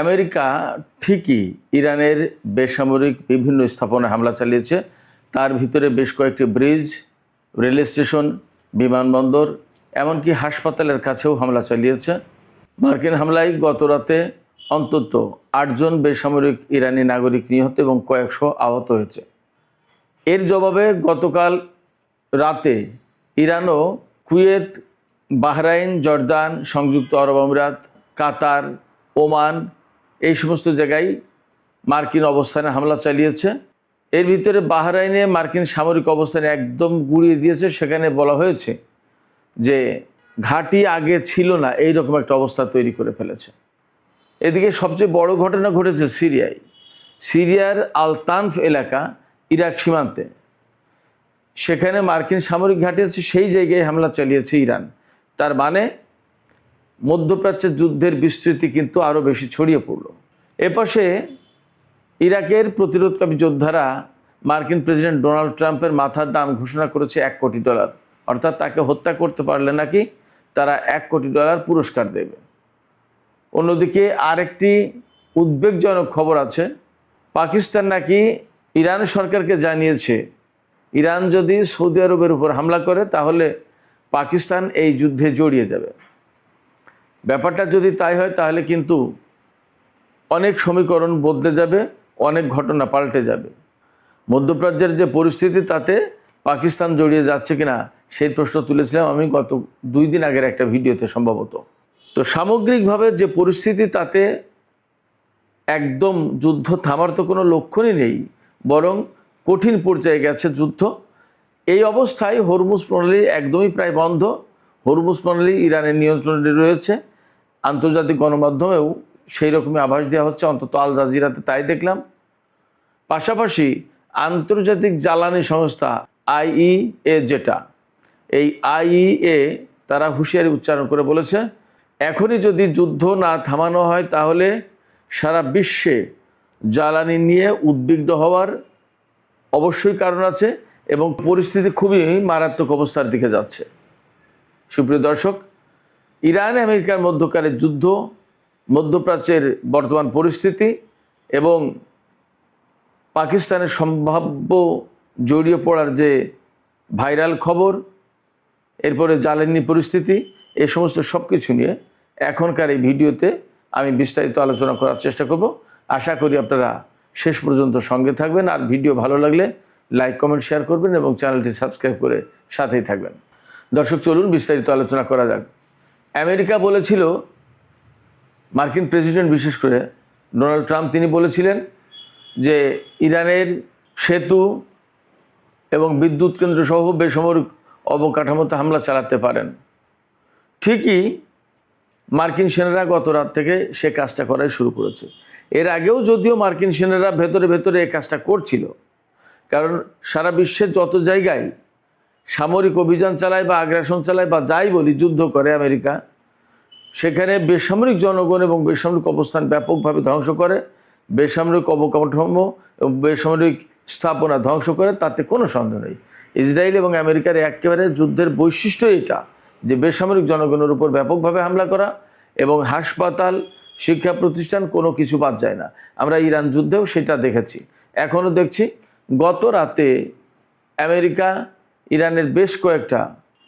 America ঠিকই ইরানের বেসামরিক বিভিন্ন স্থাপনায় হামলা চালিয়েছে। তার ভিতরে বেশ কয়েকটি ব্রিজ, রেল স্টেশন, বিমানবন্দর, এমনকি হাসপাতালের কাছেও হামলা চালিয়েছে। মার্কিন হামলায় গত রাতে অন্তত 8 জন বেসামরিক ইরানি নাগরিক নিহত এবং কয়েকশো আহত হয়েছে। এর জবাবে গতকাল রাতে ইরানও কুয়েত, বাহরাইন, জর্দান, সংযুক্ত আরব আমিরাত, কাতার, ওমান এই সমস্ত জায়গায় মার্কিন অবস্থানে হামলা চালিয়েছে। এর ভিতরে বাহরাইনে মার্কিন সামরিক অবস্থানে একদম গুঁড়িয়ে দিয়েছে। সেখানে বলা হয়েছে যে ঘাঁটি আগে ছিল না, এই রকম একটা অবস্থা তৈরি করে ফেলেছে। এদিকে সবচেয়ে বড় ঘটনা ঘটেছে সিরিয়ায়। সিরিয়ার আল তানফ এলাকা, ইরাক সীমান্তে, সেখানে মার্কিন সামরিক ঘাঁটি আছে, সেই জায়গায় হামলা চালিয়েছে ইরান। তার মানে মধ্যপ্রাচ্যের যুদ্ধের বিস্তৃতি কিন্তু আরও বেশি ছড়িয়ে পড়ল। এপাশে ইরাকের প্রতিরোধকামী যোদ্ধারা মার্কিন প্রেসিডেন্ট ডোনাল্ড ট্রাম্পের মাথার দাম ঘোষণা করেছে $1 কোটি, অর্থাৎ তাকে হত্যা করতে পারলে নাকি তারা $1 কোটি পুরস্কার দেবে। অন্যদিকে আরেকটি উদ্বেগজনক খবর আছে। পাকিস্তান নাকি ইরান সরকারকে জানিয়েছে ইরান যদি সৌদি আরবের উপর হামলা করে তাহলে পাকিস্তান এই যুদ্ধে জড়িয়ে যাবে। ব্যাপারটা যদি তাই হয় তাহলে কিন্তু অনেক সমীকরণ বদলে যাবে, অনেক ঘটনা পাল্টে যাবে। মধ্যপ্রাচ্যের যে পরিস্থিতি তাতে পাকিস্তান জড়িয়ে যাচ্ছে কিনা সেই প্রশ্ন তুলেছিলাম আমি গত 2 দিন আগের একটা ভিডিওতে সম্ভবত। তো সামগ্রিকভাবে যে পরিস্থিতি তাতে একদম যুদ্ধ থামার তো কোনো লক্ষণই নেই, বরং কঠিন পর্যায়ে গেছে যুদ্ধ। এই অবস্থায় হরমুজ প্রণালী একদমই প্রায় বন্ধ। হরমুজ প্রণালী ইরানের নিয়ন্ত্রণে রয়েছে। আন্তর্জাতিক গণমাধ্যমেও সেই রকমই আভাস দেওয়া হচ্ছে, অন্তত আল জাজিরাতে তাই দেখলাম। পাশাপাশি আন্তর্জাতিক জ্বালানি সংস্থা IEA, যেটা এই IEA, তারা হুঁশিয়ারি উচ্চারণ করে বলেছে এখনই যদি যুদ্ধ না থামানো হয় তাহলে সারা বিশ্বে জ্বালানি নিয়ে উদ্বিগ্ন হওয়ার অবশ্যই কারণ আছে এবং পরিস্থিতি খুবই মারাত্মক অবস্থার দিকে যাচ্ছে। সুপ্রিয় দর্শক, ইরান আমেরিকার মধ্যকারের যুদ্ধ, মধ্যপ্রাচ্যের বর্তমান পরিস্থিতি এবং পাকিস্তানের সম্ভাব্য জড়িয়ে পড়ার যে ভাইরাল খবর, এরপরে জ্বালানি পরিস্থিতি, এই সমস্ত সব কিছু নিয়ে এখনকার এই ভিডিওতে আমি বিস্তারিত আলোচনা করার চেষ্টা করব। আশা করি আপনারা শেষ পর্যন্ত সঙ্গে থাকবেন। আর ভিডিও ভালো লাগলে লাইক, কমেন্ট, শেয়ার করবেন এবং চ্যানেলটি সাবস্ক্রাইব করে সাথেই থাকবেন। দর্শক, চলুন বিস্তারিত আলোচনা করা যাক। আমেরিকা বলেছিল, মার্কিন প্রেসিডেন্ট বিশেষ করে ডোনাল্ড ট্রাম্প, তিনি বলেছিলেন যে ইরানের সেতু এবং বিদ্যুৎ কেন্দ্র সহ বেসামরিক অবকাঠামোতে হামলা চালাতে পারেন। ঠিকই মার্কিন সেনারা গত রাত থেকে সে কাজটা করাই শুরু করেছে। এর আগেও যদিও মার্কিন সেনারা ভেতরে ভেতরে এই কাজটা করছিল, কারণ সারা বিশ্বের যত জায়গায় সামরিক অভিযান চালায় বা আগ্রাসন চালায় বা যাই বলি, যুদ্ধ করে আমেরিকা, সেখানে বেসামরিক জনগণ এবং বেসামরিক অবস্থান ব্যাপকভাবে ধ্বংস করে, বেসামরিক অবকাঠামো এবং বেসামরিক স্থাপনা ধ্বংস করে, তাতে কোনো সন্দেহ নেই। ইসরায়েল এবং আমেরিকার একেবারে যুদ্ধের বৈশিষ্ট্য এটা যে বেসামরিক জনগণের উপর ব্যাপকভাবে হামলা করা এবং হাসপাতাল, শিক্ষা প্রতিষ্ঠান, কোনো কিছু বাদ যায় না। আমরা ইরান যুদ্ধেও সেটা দেখেছি, এখনও দেখছি। গত রাতে আমেরিকা ইরানের বেশ কয়েকটা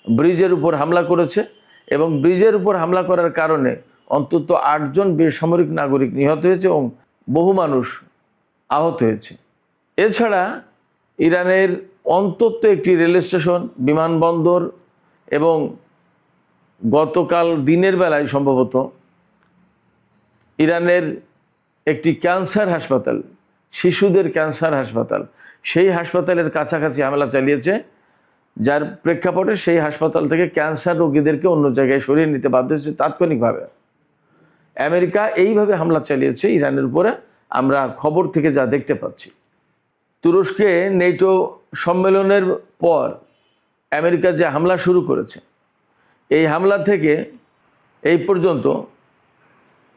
ব্রিজের উপর হামলা করেছে এবং ব্রিজের উপর হামলা করার কারণে অন্তত 8 জন বেসামরিক নাগরিক নিহত হয়েছে এবং বহু মানুষ আহত হয়েছে। এছাড়া ইরানের অন্তত একটি রেল স্টেশন, বিমানবন্দর এবং গতকাল দিনের বেলায় সম্ভবত ইরানের একটি ক্যান্সার হাসপাতাল, শিশুদের ক্যান্সার হাসপাতাল, সেই হাসপাতালের কাছাকাছি হামলা চালিয়েছে, যার প্রেক্ষাপটে সেই হাসপাতাল থেকে ক্যান্সার রোগীদেরকে অন্য জায়গায় সরিয়ে নিতে বাধ্য হয়েছে তাৎক্ষণিকভাবে। আমেরিকা এইভাবে হামলা চালিয়েছে ইরানের উপরে, আমরা খবর থেকে যা দেখতে পাচ্ছি। তুরস্কে নেটো সম্মেলনের পর আমেরিকা যে হামলা শুরু করেছে, এই হামলা থেকে এই পর্যন্ত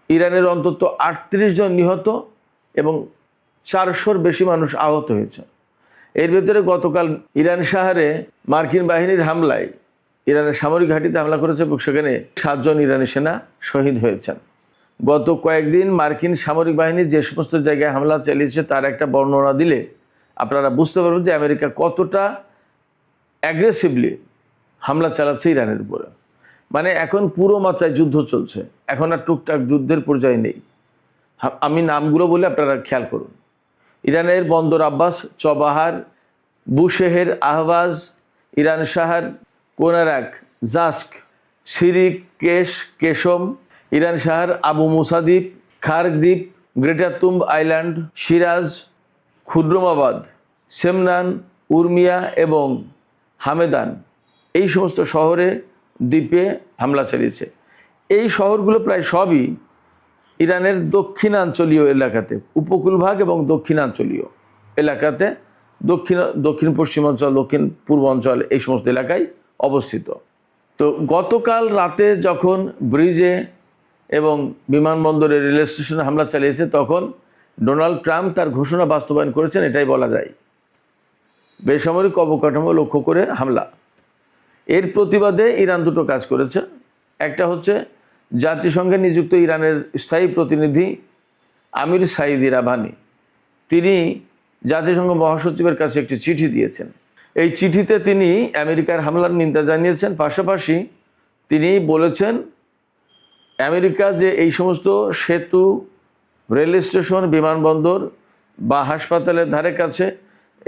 ইরানের অন্তত 38 জন নিহত এবং 400-র বেশি মানুষ আহত হয়েছে। এর ভেতরে গতকাল ইরান শহরে মার্কিন বাহিনীর হামলায় ইরানের সামরিক ঘাঁটিতে হামলা করেছে এবং সেখানে 7 জন ইরানি সেনা শহীদ হয়েছেন। গত কয়েকদিন মার্কিন সামরিক বাহিনী যে সমস্ত জায়গায় হামলা চালিয়েছে তার একটা বর্ণনা দিলে আপনারা বুঝতে পারবেন যে আমেরিকা কতটা অ্যাগ্রেসিভলি হামলা চালাচ্ছে ইরানের উপরে। মানে এখন পুরো মাত্রায় যুদ্ধ চলছে, এখন আর টুকটাক যুদ্ধের পর্যায়ে নেই। আমি নামগুলো বলে আপনারা খেয়াল করুন। ইরানের বন্দর আব্বাস, চবাহার, বুশেহের, আহবাজ, ইরান শাহর, কোনারাক, জাস্ক, সিরিক, কেশম, ইরান শাহর, আবু মুসা দ্বীপ, খার্গ দ্বীপ, গ্রেটার তুম্ব আইল্যান্ড, সিরাজ, খুদ্রমাবাদ, সেমনান, উর্মিয়া এবং হামেদান, এই সমস্ত শহরে দ্বীপে হামলা চালিয়েছে। এই শহরগুলো প্রায় সবই ইরানের দক্ষিণাঞ্চলীয় এলাকাতে, উপকূলভাগ এবং দক্ষিণাঞ্চলীয় এলাকাতে, দক্ষিণ পশ্চিমাঞ্চল, দক্ষিণ পূর্বাঞ্চল, এই সমস্ত এলাকায় অবস্থিত। তো গতকাল রাতে যখন ব্রিজে এবং বিমানবন্দরে, রেল স্টেশনে হামলা চালিয়েছে, তখন ডোনাল্ড ট্রাম্প তার ঘোষণা বাস্তবায়ন করেছেন, এটাই বলা যায়, বেসামরিক অবকাঠামো লক্ষ্য করে হামলা। এর প্রতিবাদে ইরান দুটো কাজ করেছে। একটা হচ্ছে জাতিসংঘে নিযুক্ত ইরানের স্থায়ী প্রতিনিধি আমির সাইদ ইরাভানি, তিনি জাতিসংঘ মহাসচিবের কাছে একটি চিঠি দিয়েছেন। এই চিঠিতে তিনি আমেরিকার হামলার নিন্দা জানিয়েছেন। পাশাপাশি তিনি বলেছেন আমেরিকা যে এই সমস্ত সেতু, রেল স্টেশন, বিমানবন্দর বা হাসপাতালের ধারে কাছে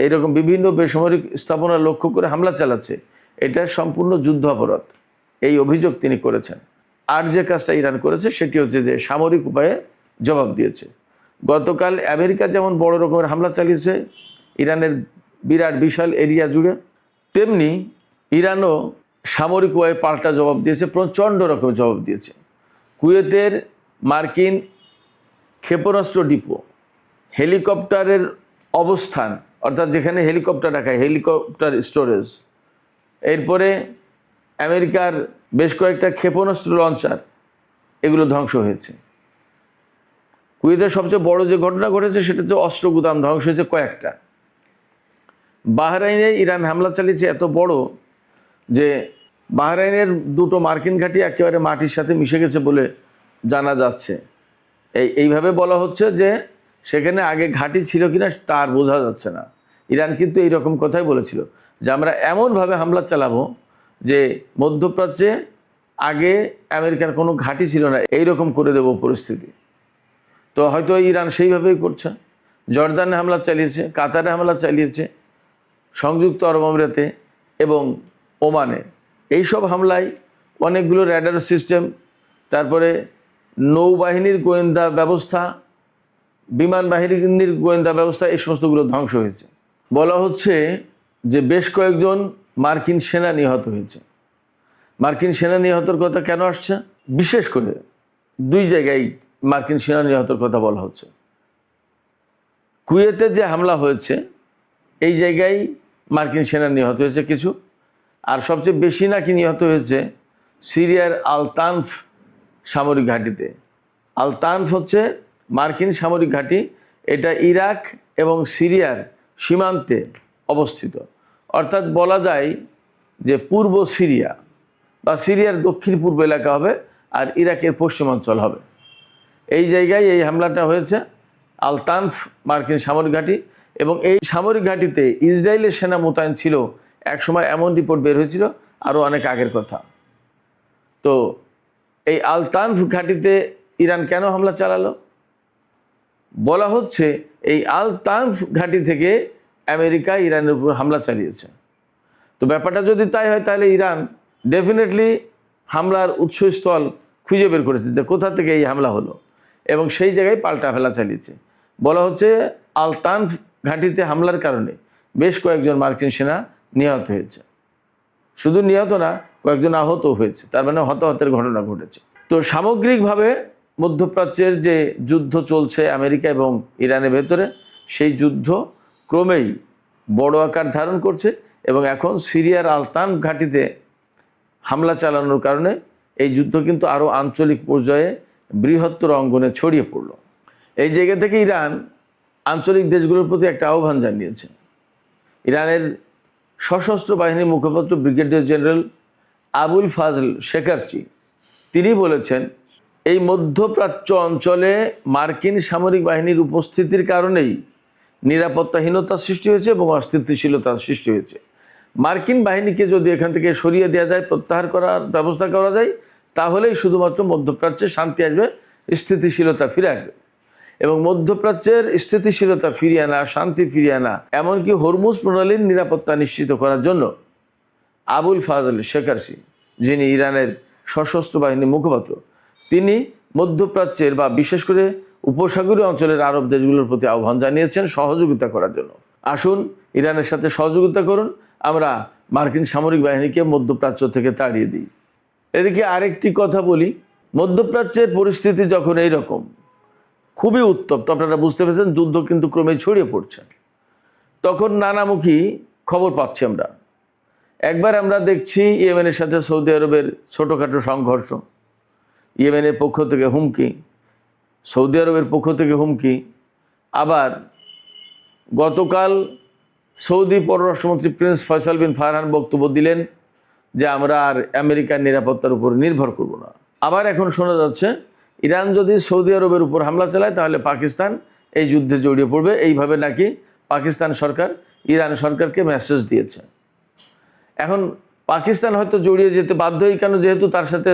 এইরকম বিভিন্ন বেসামরিক স্থাপনা লক্ষ্য করে হামলা চালাচ্ছে, এটা সম্পূর্ণ যুদ্ধ অপরাধ, এই অভিযোগ তিনি করেছেন। আর যে কাজটা ইরান করেছে সেটি হচ্ছে যে সামরিক উপায়ে জবাব দিয়েছে। গতকাল আমেরিকা যেমন বড় রকমের হামলা চালিয়েছে ইরানের বিরাট বিশাল এরিয়া জুড়ে, তেমনি ইরানও সামরিক উপায়ে পাল্টা জবাব দিয়েছে, প্রচণ্ড রকমের জবাব দিয়েছে। কুয়েতের মার্কিন ক্ষেপণাস্ত্র ডিপো, হেলিকপ্টারের অবস্থান, অর্থাৎ যেখানে হেলিকপ্টার রাখা, হেলিকপ্টার স্টোরেজ, এরপরে আমেরিকার বেশ কয়েকটা ক্ষেপণাস্ত্র লঞ্চার, এগুলো ধ্বংস হয়েছে। কুয়েতের সবচেয়ে বড় যে ঘটনা ঘটেছে সেটা হচ্ছে অস্ত্র গুদাম ধ্বংস হয়েছে কয়েকটা। বাহরাইনে ইরান হামলা চালিয়েছে এত বড় যে বাহরাইনের দুটো মার্কিন ঘাঁটি একেবারে মাটির সাথে মিশে গেছে বলে জানা যাচ্ছে। এইভাবে বলা হচ্ছে যে সেখানে আগে ঘাঁটি ছিল কিনা তার বোঝা যাচ্ছে না। ইরান কিন্তু এইরকম কথাই বলেছিল যে আমরা এমনভাবে হামলা চালাবো যে মধ্যপ্রাচ্যে আগে আমেরিকার কোনো ঘাঁটি ছিল না, এইরকম করে দেব পরিস্থিতি। তো হয়তো ইরান সেইভাবেই করছে। জর্দানে হামলা চালিয়েছে, কাতারে হামলা চালিয়েছে, সংযুক্ত আরব আমিরাতে এবং ওমানে। এইসব হামলায় অনেকগুলো র্যাডার সিস্টেম, তারপরে নৌবাহিনীর গোয়েন্দা ব্যবস্থা, বিমান বাহিনীর গোয়েন্দা ব্যবস্থা, এই সমস্তগুলো ধ্বংস হয়েছে। বলা হচ্ছে যে বেশ কয়েকজন মার্কিন সেনা নিহত হয়েছে। মার্কিন সেনা নিহতর কথা কেন আসছে? বিশেষ করে দুই জায়গায় মার্কিন সেনা নিহতর কথা বলা হচ্ছে। কুয়েতে যে হামলা হয়েছে এই জায়গায় মার্কিন সেনা নিহত হয়েছে কিছু, আর সবচেয়ে বেশি নাকি নিহত হয়েছে সিরিয়ার আল তানফ সামরিক ঘাঁটিতে। আল তানফ হচ্ছে মার্কিন সামরিক ঘাঁটি, এটা ইরাক এবং সিরিয়ার সীমান্তে অবস্থিত। অর্থাৎ বলা যায় যে পূর্ব সিরিয়া বা সিরিয়ার দক্ষিণ পূর্ব এলাকা হবে আর ইরাকের পশ্চিমাঞ্চল হবে। এই জায়গায় এই হামলাটা হয়েছে, আল তানফ মার্কিন সামরিক ঘাঁটি। এবং এই সামরিক ঘাঁটিতে ইসরায়েলের সেনা মোতায়েন ছিল একসময়, এমন রিপোর্ট বের হয়েছিল, আরও অনেক আগের কথা। তো এই আল তানফ ঘাঁটিতে ইরান কেন হামলা চালালো? বলা হচ্ছে এই আল তানফ ঘাঁটি থেকে আমেরিকা ইরানের উপর হামলা চালিয়েছে। তো ব্যাপারটা যদি তাই হয় তাহলে ইরান ডেফিনেটলি হামলার উৎসস্থল খুঁজে বের করেছে যে কোথা থেকে এই হামলা হলো, এবং সেই জায়গায় পাল্টা হামলা চালিয়েছে। বলা হচ্ছে আল তানফ ঘাঁটিতে হামলার কারণে বেশ কয়েকজন মার্কিন সেনা নিহত হয়েছে। শুধু নিহত না, কয়েকজন আহত হয়েছে, তার মানে হতাহতের ঘটনা ঘটেছে। তো সামগ্রিকভাবে মধ্যপ্রাচ্যের যে যুদ্ধ চলছে আমেরিকা এবং ইরানের ভেতরে, সেই যুদ্ধ ক্রমেই বড় আকার ধারণ করছে এবং এখন সিরিয়ার আল তানফ ঘাঁটিতে হামলা চালানোর কারণে এই যুদ্ধ কিন্তু আরও আঞ্চলিক পর্যায়ে বৃহত্তর অঙ্গনে ছড়িয়ে পড়ল। এই জায়গা থেকে ইরান আঞ্চলিক দেশগুলোর প্রতি একটা আহ্বান জানিয়েছে। ইরানের সশস্ত্র বাহিনীর মুখপাত্র ব্রিগেডিয়ার জেনারেল আবুল ফাজল শেকারচি তিনি বলেছেন এই মধ্যপ্রাচ্য অঞ্চলে মার্কিন সামরিক বাহিনীর উপস্থিতির কারণেই নিরাপত্তাহীনতার সৃষ্টি হয়েছে এবং অস্থিতিশীলতার সৃষ্টি হয়েছে। মার্কিন বাহিনীকে যদি এখান থেকে সরিয়ে দেওয়া যায়, প্রত্যাহার করার ব্যবস্থা করা যায়, তাহলেই শুধুমাত্র মধ্যপ্রাচ্যে শান্তি আসবে, স্থিতিশীলতা ফিরে আসবে। এবং মধ্যপ্রাচ্যের স্থিতিশীলতা ফিরিয়ে আনা, শান্তি ফিরিয়ে আনা, এমনকি হরমুজ প্রণালীর নিরাপত্তা নিশ্চিত করার জন্য আবুল ফাজল শেখারসি, যিনি ইরানের সশস্ত্র বাহিনীর মুখপাত্র, তিনি মধ্যপ্রাচ্যের বা বিশেষ করে উপসাগরীয় অঞ্চলের আরব দেশগুলোর প্রতি আহ্বান জানিয়েছেন সহযোগিতা করার জন্য। আসুন ইরানের সাথে সহযোগিতা করুন, আমরা মার্কিন সামরিক বাহিনীকে মধ্যপ্রাচ্য থেকে তাড়িয়ে দিই। এদিকে আরেকটি কথা বলি, মধ্যপ্রাচ্যের পরিস্থিতি যখন এই রকম খুবই উত্তপ্ত, আপনারা বুঝতে পেরেছেন, যুদ্ধ কিন্তু ক্রমে ছড়িয়ে পড়ছে, তখন নানামুখী খবর পাচ্ছি আমরা। একবার আমরা দেখছি ইয়েমেনের সাথে সৌদি আরবের ছোটোখাটো সংঘর্ষ, ইয়েমেনের পক্ষ থেকে হুমকি, সৌদি আরবের পক্ষ থেকে হুমকি। আবার গতকাল সৌদি পররাষ্ট্রমন্ত্রী প্রিন্স ফয়সাল বিন ফারহান বক্তব্য দিলেন যে আমরা আর আমেরিকার নিরাপত্তার উপর নির্ভর করব না। আবার এখন শোনা যাচ্ছে ইরান যদি সৌদি আরবের উপর হামলা চালায় তাহলে পাকিস্তান এই যুদ্ধে জড়িয়ে পড়বে। এইভাবে নাকি পাকিস্তান সরকার ইরান সরকারকে মেসেজ দিয়েছে। এখন পাকিস্তান হয়তো জড়িয়ে যেতে বাধ্যই, কেন যেহেতু তার সাথে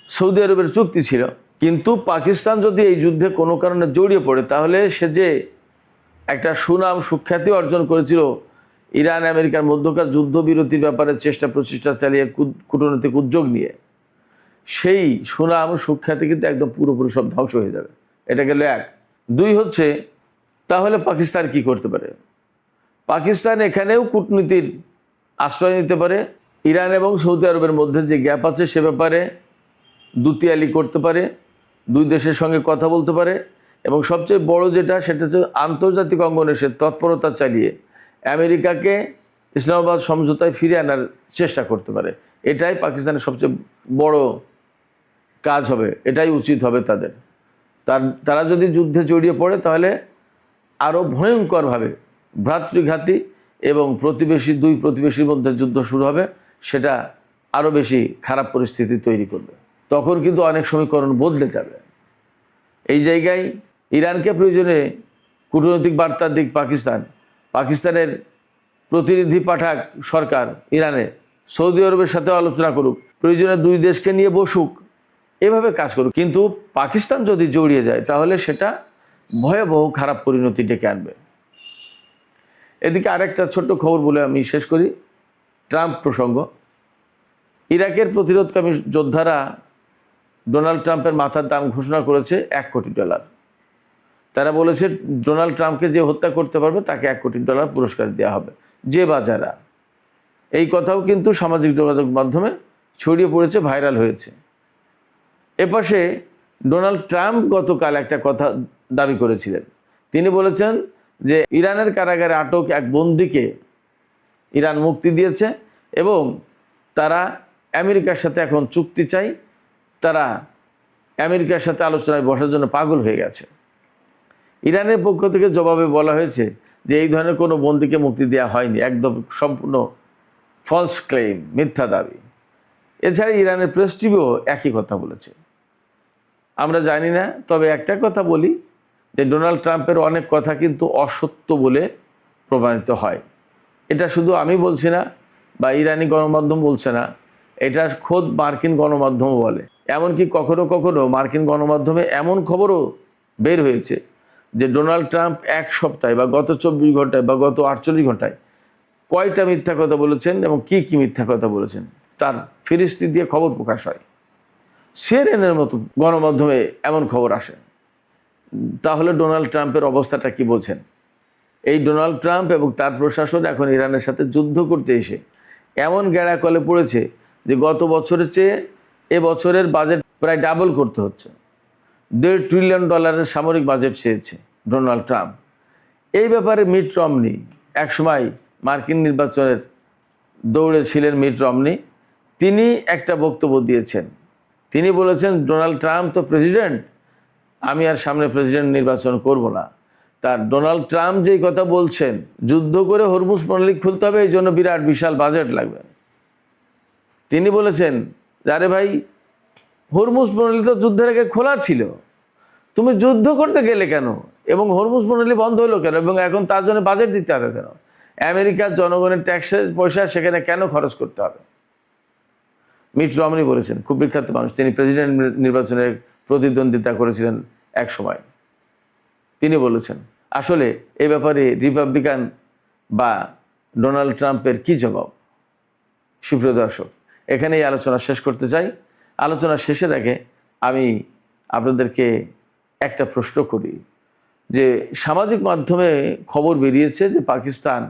সৌদি আরবের চুক্তি ছিল। কিন্তু পাকিস্তান যদি এই যুদ্ধে কোনো কারণে জড়িয়ে পড়ে, তাহলে সে যে একটা সুনাম সুখ্যাতি অর্জন করেছিল ইরান আমেরিকার মধ্যকার যুদ্ধবিরতির ব্যাপারে চেষ্টা প্রচেষ্টা চালিয়ে কূটনৈতিক উদ্যোগ নিয়ে, সেই সুনাম সুখ্যাতি কিন্তু একদম পুরোপুরি সব ধ্বংস হয়ে যাবে। এটা গেল এক। দুই হচ্ছে, তাহলে পাকিস্তান কি করতে পারে? পাকিস্তান এখানেও কূটনীতির আশ্রয় নিতে পারে, ইরান এবং সৌদি আরবের মধ্যে যে গ্যাপ আছে সে ব্যাপারে দুতিয়ালি করতে পারে, দুই দেশের সঙ্গে কথা বলতে পারে, এবং সবচেয়ে বড় যেটা, সেটা হচ্ছে আন্তর্জাতিক অঙ্গনে সে তৎপরতা চালিয়ে আমেরিকাকে ইসলামাবাদ সমঝোতায় ফিরে আনার চেষ্টা করতে পারে। এটাই পাকিস্তানের সবচেয়ে বড় কাজ হবে, এটাই উচিত হবে তাদের। তারা যদি যুদ্ধে জড়িয়ে পড়ে তাহলে আরও ভয়ঙ্করভাবে ভ্রাতৃঘাতী এবং দুই প্রতিবেশীর মধ্যে যুদ্ধ শুরু হবে, সেটা আরও বেশি খারাপ পরিস্থিতি তৈরি করবে। তখন কিন্তু অনেক সমীকরণ বদলে যাবে। এই জায়গায় ইরানকে প্রয়োজনে কূটনৈতিক বার্তা দিক পাকিস্তানের প্রতিনিধি পাঠাক সরকার ইরানে, সৌদি আরবের সাথে আলোচনা করুক, প্রয়োজনে দুই দেশকে নিয়ে বসুক, এভাবে কাজ করুক। কিন্তু পাকিস্তান যদি জড়িয়ে যায় তাহলে সেটা ভয়াবহ খারাপ পরিণতি ডেকে আনবে। এদিকে আরেকটা ছোট্ট খবর বলে আমি শেষ করি, ট্রাম্প প্রসঙ্গ। ইরাকের প্রতিরোধকামী যোদ্ধারা ডোনাল্ড ট্রাম্পের মাথার দাম ঘোষণা করেছে $1 কোটি। তারা বলেছে ডোনাল্ড ট্রাম্পকে যে হত্যা করতে পারবে তাকে $1 কোটি পুরস্কার দেওয়া হবে, যে বা যারা। এই কথাও কিন্তু সামাজিক যোগাযোগ মাধ্যমে ছড়িয়ে পড়েছে, ভাইরাল হয়েছে। এপাশে ডোনাল্ড ট্রাম্প গতকাল একটা কথা দাবি করেছিলেন। তিনি বলেছেন যে ইরানের কারাগারে আটক এক বন্দীকে ইরান মুক্তি দিয়েছে এবং তারা আমেরিকার সাথে এখন চুক্তি চাই, তারা আমেরিকার সাথে আলোচনায় বসার জন্য পাগল হয়ে গেছে। ইরানের পক্ষ থেকে জবাবে বলা হয়েছে যে এই ধরনের কোনো বন্দীকে মুক্তি দেওয়া হয়নি, একদম সম্পূর্ণ ফলস ক্লেম, মিথ্যা দাবি। এছাড়া ইরানের প্রেস টিভিও একই কথা বলেছে। আমরা জানি না, তবে একটা কথা বলি যে ডোনাল্ড ট্রাম্পের অনেক কথা কিন্তু অসত্য বলে প্রমাণিত হয়। এটা শুধু আমি বলছি না বা ইরানি গণমাধ্যম বলছে না, এটা খোদ মার্কিন গণমাধ্যমও বলে। এমনকি কখনো কখনো মার্কিন গণমাধ্যমে এমন খবরও বের হয়েছে যে ডোনাল্ড ট্রাম্প এক সপ্তাহে বা গত 24 ঘন্টায় বা গত 48 ঘন্টায় কয়টা মিথ্যা কথা বলেছেন এবং কি কি মিথ্যা কথা বলেছেন তার ফিরিস্তি দিয়ে খবর প্রকাশ হয়। সিএনএনের মতো গণমাধ্যমে এমন খবর আসে। তাহলে ডোনাল্ড ট্রাম্পের অবস্থাটা কি বোঝেন? এই ডোনাল্ড ট্রাম্প এবং তার প্রশাসন এখন ইরানের সাথে যুদ্ধ করতে এসে এমন গেঁড়াকলে পড়েছে যে গত বছরের চেয়ে এবছরের বাজেট প্রায় ডাবল করতে হচ্ছে। $1.5 ট্রিলিয়ন সামরিক বাজেট চেয়েছে ডোনাল্ড ট্রাম্প। এই ব্যাপারে মিট রমনি, একসময় মার্কিন নির্বাচনের দৌড়ে ছিলেন মিট রমনি, তিনি একটা বক্তব্য দিয়েছেন। তিনি বলেছেন ডোনাল্ড ট্রাম্প তো প্রেসিডেন্ট, আমি আর সামনে প্রেসিডেন্ট নির্বাচন করব না। তার ডোনাল্ড ট্রাম্প যেই কথা বলছেন, যুদ্ধ করে হরমুজ প্রণালী খুলতে হবে, এই জন্য বিরাট বিশাল বাজেট লাগবে। তিনি বলেছেন আরে ভাই, হরমুজ প্রণালী তো যুদ্ধের আগে খোলা ছিল, তুমি যুদ্ধ করতে গেলে কেন? এবং হরমুজ প্রণালী বন্ধ হলো কেন? এবং এখন তার জন্য বাজেট দিতে হবে কেন? আমেরিকার জনগণের ট্যাক্সের পয়সা সেখানে কেন খরচ করতে হবে? মিট রমনি বলেছেন, খুব বিখ্যাত মানুষ, তিনি প্রেসিডেন্ট নির্বাচনে প্রতিদ্বন্দ্বিতা করেছিলেন এক সময়। তিনি বলেছেন, আসলে এ ব্যাপারে রিপাবলিকান বা ডোনাল্ড ট্রাম্পের কি জবাব? সুপ্রিয় দর্শক, এখানেই আলোচনা শেষ করতে চাই। আলোচনা শেষের আগে আমি আপনাদেরকে একটা প্রশ্ন করি যে সামাজিক মাধ্যমে খবর বেরিয়েছে যে পাকিস্তান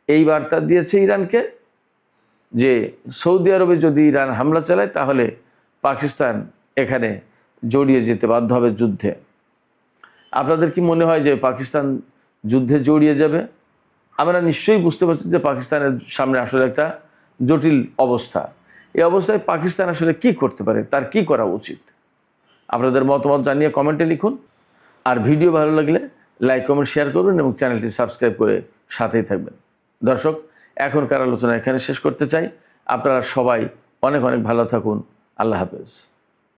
এই বার্তা দিয়েছে ইরানকে যে সৌদি আরবে যদি ইরান হামলা চালায় তাহলে পাকিস্তান এখানে জড়িয়ে যেতে বাধ্য হবে যুদ্ধে। আপনাদের কি মনে হয় যে পাকিস্তান যুদ্ধে জড়িয়ে যাবে? আমরা নিশ্চয়ই বুঝতে পারছি যে পাকিস্তানের সামনে আসলে একটা জটিল অবস্থা। এই অবস্থায় পাকিস্তান আসলে কি করতে পারে, তার কি করা উচিত? আপনাদের মতামত জানিয়ে কমেন্টে লিখুন। আর ভিডিও ভালো লাগলে লাইক, কমেন্ট, শেয়ার করবেন এবং চ্যানেলটি সাবস্ক্রাইব করে সাথেই থাকবেন। দর্শক, এখনকার আলোচনা এখানে শেষ করতে চাই। আপনারা সবাই অনেক অনেক ভালো থাকুন। আল্লাহ হাফেজ।